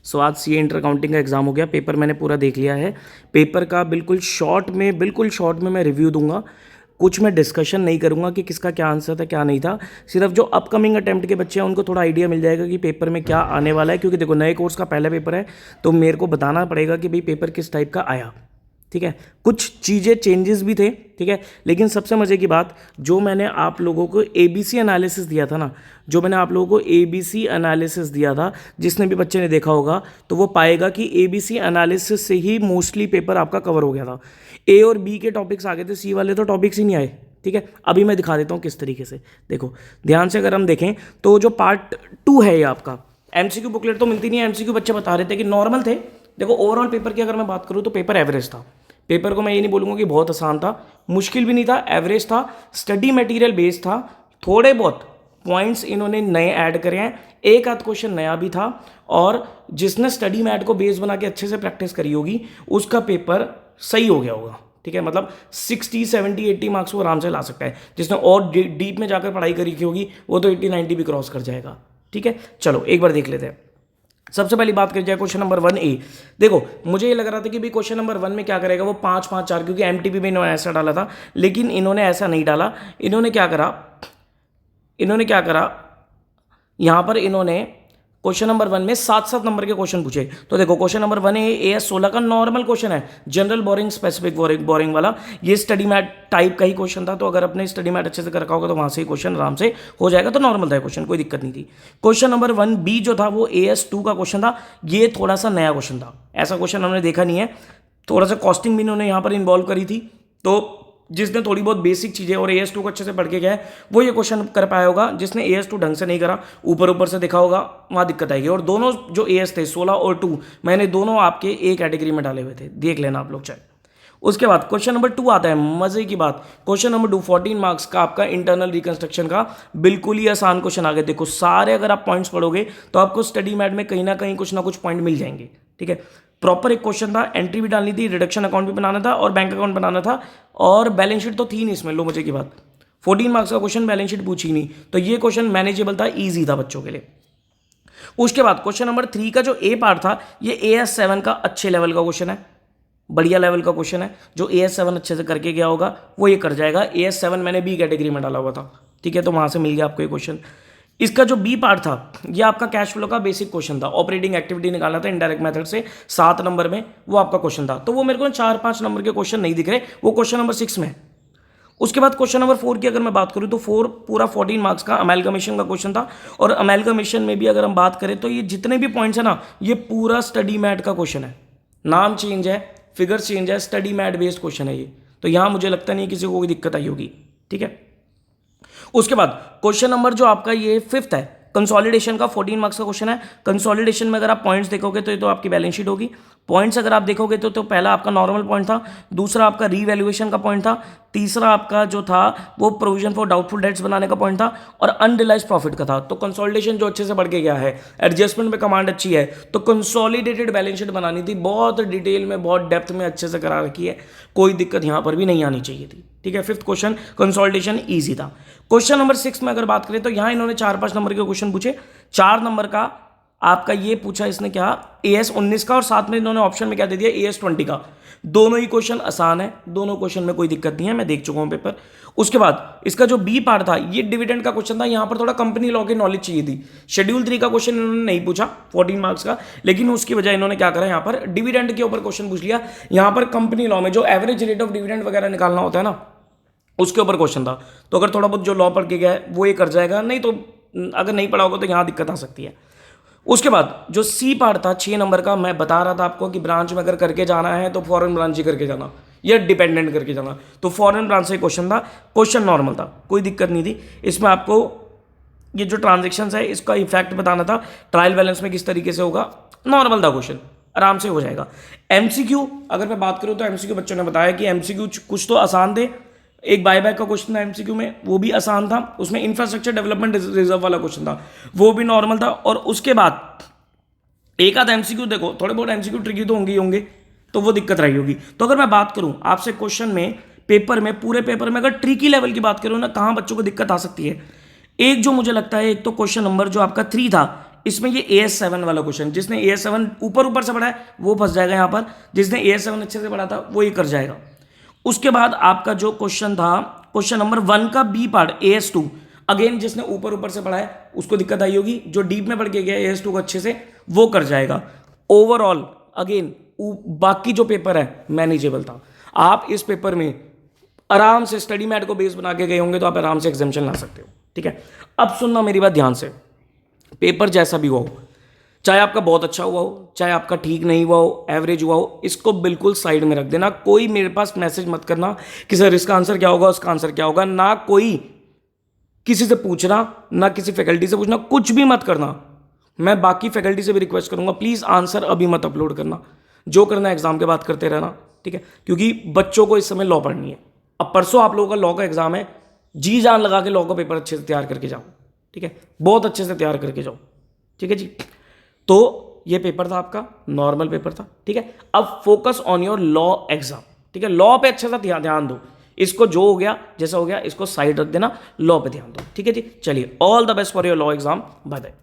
सो आज CA inter counting का exam हो गया। पेपर मैंने पूरा देख लिया है। पेपर का बिल्कुल शॉर्ट में मैं रिव्यू दूंगा। कुछ मैं डिस्कशन नहीं करूंगा कि किसका क्या आंसर था क्या नहीं था। सिर्फ जो अपकमिंग अटेम्प्ट के बच्चे हैं उनको थोड़ा आइडिया मिल जाएगा कि पेपर में क्या आने वाला है, क्योंकि देखो नए कोर्स का पहला पेपर है तो मेरे को बताना पड़ेगा कि भाई पेपर किस टाइप का आया। ठीक है, कुछ चीज़ें चेंजेस भी थे। ठीक है, लेकिन सबसे मज़े की बात, जो मैंने आप लोगों को एबीसी एनालिसिस दिया था ना, जो मैंने आप लोगों को एबीसी एनालिसिस दिया था, जिसने भी बच्चे ने देखा होगा तो वो पाएगा कि एबीसी एनालिसिस से ही मोस्टली पेपर आपका कवर हो गया था। ए और बी के टॉपिक्स आ गए थे, सी वाले तो टॉपिक्स ही नहीं आए। ठीक है, अभी मैं दिखा देता हूँ किस तरीके से। देखो ध्यान से अगर हम देखें तो जो पार्ट 2 है ये आपका, एमसीक्यू बुकलेट तो मिलती नहीं है। एमसीक्यू बच्चे बता रहे थे कि नॉर्मल थे। देखो ओवरऑल पेपर की अगर मैं बात करूँ तो पेपर एवरेज था। पेपर को मैं ये नहीं बोलूँगा कि बहुत आसान था, मुश्किल भी नहीं था, एवरेज था। स्टडी मटेरियल बेस्ड था। थोड़े बहुत पॉइंट्स इन्होंने नए ऐड करे हैं, एक आध क्वेश्चन नया भी था। और जिसने स्टडी मैट को बेस बना के अच्छे से प्रैक्टिस करी होगी उसका पेपर सही हो गया होगा। ठीक है, मतलब 60, 70, 80 मार्क्स वो आराम से ला सकता है। जिसने और डीप में जाकर पढ़ाई करी की होगी वो तो 80, 90 भी क्रॉस कर जाएगा। ठीक है, चलो एक बार देख लेते हैं। सबसे पहली बात करी जाए क्वेश्चन नंबर 1A। देखो मुझे ये लग रहा था कि भाई क्वेश्चन नंबर 1 में क्या करेगा वो 5, 5, 4, क्योंकि एमटीपी में इन्होंने ऐसा डाला था, लेकिन इन्होंने ऐसा नहीं डाला। इन्होंने क्या करा यहां पर इन्होंने क्वेश्चन नंबर 1 में 7-7 नंबर के क्वेश्चन पूछे। तो देखो क्वेश्चन नंबर 1 है AS 16 का नॉर्मल क्वेश्चन है, जनरल बोरिंग स्पेसिफिक बोरिंग वाला। ये स्टडी मैट टाइप का ही क्वेश्चन था, तो अगर अपने स्टडी मैट अच्छे से कर रखा होगा तो वहां से ही क्वेश्चन आराम से हो जाएगा। तो नॉर्मल था क्वेश्चन, कोई दिक्कत नहीं थी। क्वेश्चन नंबर 1B जो था वो AS 2 का क्वेश्चन था। ये थोड़ा सा नया क्वेश्चन था, ऐसा क्वेश्चन हमने देखा नहीं है। थोड़ा सा कॉस्टिंग भी इन्होंने यहाँ पर इन्वॉल्व करी थी, तो जिसने थोड़ी बहुत बेसिक चीज़ें और AS2 को अच्छे से पढ़ के गया है वो ये क्वेश्चन कर पाया होगा। जिसने AS2 ढंग से नहीं करा, ऊपर ऊपर से देखा होगा, वहाँ दिक्कत आएगी। और दोनों जो AS थे 16 और 2 मैंने दोनों आपके ए कैटेगरी में डाले हुए थे, देख लेना आप लोग चाहे। उसके बाद क्वेश्चन नंबर 2 आता है, मजे की बात। क्वेश्चन नंबर 2 14 मार्क्स का आपका इंटरनल रिकंस्ट्रक्शन का बिल्कुल ही आसान क्वेश्चन आ गया। देखो सारे अगर आप पॉइंट्स पढ़ोगे तो आपको स्टडी मैट में कहीं ना कहीं कुछ ना कुछ पॉइंट मिल जाएंगे। ठीक है, प्रॉपर एक क्वेश्चन था, एंट्री भी डालनी थी, रिडक्शन अकाउंट भी बनाना था और बैंक अकाउंट बनाना था, और बैलेंस शीट तो थी नहीं इसमें। लो मजे की बात, 14 मार्क्स का क्वेश्चन, बैलेंस शीट पूछी नहीं, तो ये क्वेश्चन मैनेजेबल था, ईजी था बच्चों के लिए। उसके बाद क्वेश्चन नंबर 3 का जो ए पार्ट था, ये AS7 का अच्छे लेवल का क्वेश्चन है, बढ़िया लेवल का क्वेश्चन है। जो AS7 अच्छे से करके गया होगा वो ये कर जाएगा। AS7 मैंने बी कैटेगरी में डाला हुआ था। ठीक है, तो वहां से मिल गया आपको ये क्वेश्चन। इसका जो बी पार्ट था ये आपका कैश फ्लो का बेसिक क्वेश्चन था, ऑपरेटिंग एक्टिविटी निकालना था इनडायरेक्ट मेथड से, 7 नंबर में वो आपका क्वेश्चन था। तो वो मेरे को 4-5 नंबर के क्वेश्चन नहीं दिख रहे, वो क्वेश्चन नंबर 6 में। उसके बाद क्वेश्चन नंबर 4 की अगर मैं बात करूं तो 4 पूरा 14 मार्क्स का अमेलगमेशन का क्वेश्चन था। और अमेलगमेशन में भी अगर हम बात करें तो ये जितने भी पॉइंट्स है ना, ये पूरा स्टडी मैट का क्वेश्चन है। नाम चेंज है, फिगर चेंज है, स्टडी मैट बेस्ड क्वेश्चन है ये। तो यहां मुझे लगता नहीं किसी को कोई दिक्कत आई होगी। ठीक है, उसके बाद क्वेश्चन नंबर जो आपका ये 5th है, कंसोलिडेशन का 14 मार्क्स का क्वेश्चन है। कंसोलिडेशन में अगर आप पॉइंट्स देखोगे तो ये तो आपकी बैलेंस शीट होगी। पॉइंट्स अगर आप देखोगे तो पहला आपका नॉर्मल पॉइंट था, दूसरा आपका रीवैल्यूएशन का पॉइंट था, तीसरा आपका जो था वो प्रोविजन फॉर डाउटफुल डेट्स बनाने का पॉइंट था, और अनरियलाइज प्रॉफिट का था। तो कंसोलिडेशन जो अच्छे से बढ़ के गया है, एडजस्टमेंट में कमांड अच्छी है, तो कंसोलिडेटेड बैलेंस शीट बनानी थी, बहुत डिटेल में बहुत डेप्थ में अच्छे से करा रखी है, कोई दिक्कत यहां पर भी नहीं आनी चाहिए थी। ठीक है, 5th क्वेश्चन कंसोलिडेशन ईजी था। क्वेश्चन नंबर 6 में अगर बात करें तो यहां इन्होंने 4-5 नंबर के क्वेश्चन पूछे। 4 नंबर का आपका ये पूछा इसने क्या, AS19 का, और साथ में इन्होंने ऑप्शन में क्या दे दिया, AS20 का। दोनों ही क्वेश्चन आसान है, दोनों क्वेश्चन में कोई दिक्कत नहीं है, मैं देख चुका हूं पेपर। उसके बाद इसका जो बी पार्ट था ये डिविडेंड का क्वेश्चन था। यहां पर थोड़ा कंपनी लॉ की नॉलेज चाहिए थी। शेड्यूल 3 का क्वेश्चन इन्होंने नहीं पूछा 14 मार्क्स का, लेकिन उसकी वजह इन्होंने क्या करा, यहां पर डिविडेंड के ऊपर क्वेश्चन पूछ लिया। यहां पर कंपनी लॉ में जो एवरेज रेट ऑफ डिविडेंड वगैरह निकालना होता है ना, उसके ऊपर क्वेश्चन था। तो अगर थोड़ा बहुत जो लॉ पढ़ के गया है वो ये कर जाएगा, नहीं तो अगर नहीं पढ़ा होगा तो यहां दिक्कत आ सकती है। उसके बाद जो सी पार्ट था 6 नंबर का, मैं बता रहा था आपको कि ब्रांच में अगर करके जाना है तो फॉरेन ब्रांच ही करके जाना या डिपेंडेंट करके जाना। तो फॉरेन ब्रांच से क्वेश्चन था, क्वेश्चन नॉर्मल था, कोई दिक्कत नहीं थी। इसमें आपको ये जो ट्रांजेक्शन है इसका इफेक्ट बताना था, ट्रायल बैलेंस में किस तरीके से होगा, नॉर्मल था क्वेश्चन, आराम से हो जाएगा। एमसीक्यू अगर मैं बात करूं तो एमसीक्यू बच्चों ने बताया कि एमसीक्यू कुछ तो आसान थे। एक बायबैक का क्वेश्चन था एमसीक्यू में, वो भी आसान था। उसमें इंफ्रास्ट्रक्चर डेवलपमेंट रिजर्व वाला क्वेश्चन था, वो भी नॉर्मल था। और उसके बाद एक आध एमसीक्यू, देखो थोड़े बहुत एमसीक्यू ट्रिकी तो होंगे, तो वो दिक्कत रही होगी। तो अगर मैं बात करूं आपसे क्वेश्चन में, पेपर में, पूरे पेपर में अगर ट्रिकी लेवल की बात करूं ना, कहां बच्चों को दिक्कत आ सकती है, एक जो मुझे लगता है, एक तो क्वेश्चन नंबर जो आपका 3 था इसमें ये AS7 वाला क्वेश्चन, जिसने AS7 ऊपर से पढ़ा है वो फंस जाएगा यहाँ पर, जिसने AS7 अच्छे से पढ़ा था वो ये कर जाएगा। उसके बाद आपका जो क्वेश्चन था क्वेश्चन नंबर 1 का बी पार्ट AS2, अगेन जिसने ऊपर से पढ़ा है उसको दिक्कत आई होगी, जो डीप में पढ़ के गया AS2 को अच्छे से वो कर जाएगा। ओवरऑल अगेन बाकी जो पेपर है मैनेजेबल था। आप इस पेपर में आराम से स्टडी मैट को बेस बना के गए होंगे तो आप आराम से एग्जामिशन ला सकते हो, ठीक है। अब सुनना मेरी बात ध्यान से, पेपर जैसा भी हुआ हो, चाहे आपका बहुत अच्छा हुआ हो, चाहे आपका ठीक नहीं हुआ हो, एवरेज हुआ हो, इसको बिल्कुल साइड में रख देना। कोई मेरे पास मैसेज मत करना कि सर इसका आंसर क्या होगा, उसका आंसर क्या होगा, ना कोई किसी से पूछना, ना किसी फैकल्टी से पूछना, कुछ भी मत करना। मैं बाकी फैकल्टी से भी रिक्वेस्ट करूंगा, प्लीज़ आंसर अभी मत अपलोड करना, जो करना है एग्जाम के बाद करते रहना, ठीक है। क्योंकि बच्चों को इस समय लॉ पढ़नी है। अब परसों आप लोगों का लॉ का एग्जाम है, जी जान लगा के लॉ का पेपर अच्छे से तैयार करके जाओ, ठीक है, बहुत अच्छे से तैयार करके जाओ, ठीक है जी। तो ये पेपर था आपका, नॉर्मल पेपर था, ठीक है। अब focus on your law exam, ठीक है। लॉ पे अच्छे से ध्यान दो, इसको जो हो गया जैसा हो गया इसको साइड रख देना, लॉ पे ध्यान दो, ठीक है जी। चलिए, all the best for your law exam, bye bye.